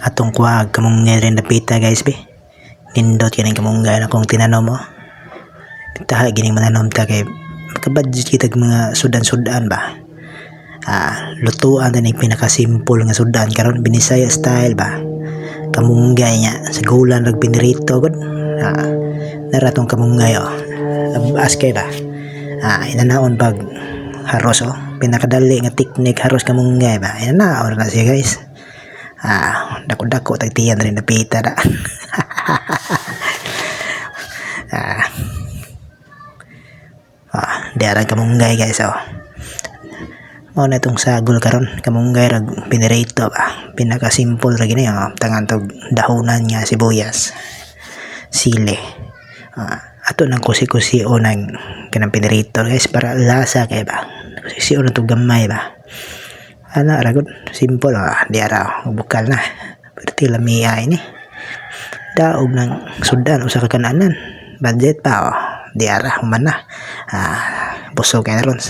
atong kuwag kamunggay rin napita guys be. Nindot kining kamunggay na kung tinanom mo. Taha gining mananom ta kay makabudget kita mga sudan-sudan ba. Lutuan din pinakasimple nga sudan karon Binisaya style ba. Kamunggay nya sa gulan rag pinirito gud. Naratong kamunggay askay ba. Inanaon pag haros pinakadali nga teknik haros kamunggay ba. Inanaon na siya guys. Dako-dako tagtiyan rin napita da. Diarang kamunggay guys mao na itong sagol karon kamunggay rag pinirito ba. Pinaka simple ra gini tangan tog dahonan nga sibuyas sili ato nang kusi-kusi o nang kanang pinirito guys para lasa kay ba. Kusi o tog gamay ba. Ra gud simple diara bukal na perti lamia ini daog ng sudan usa ka kananan budget pa diara human na busog kay ron.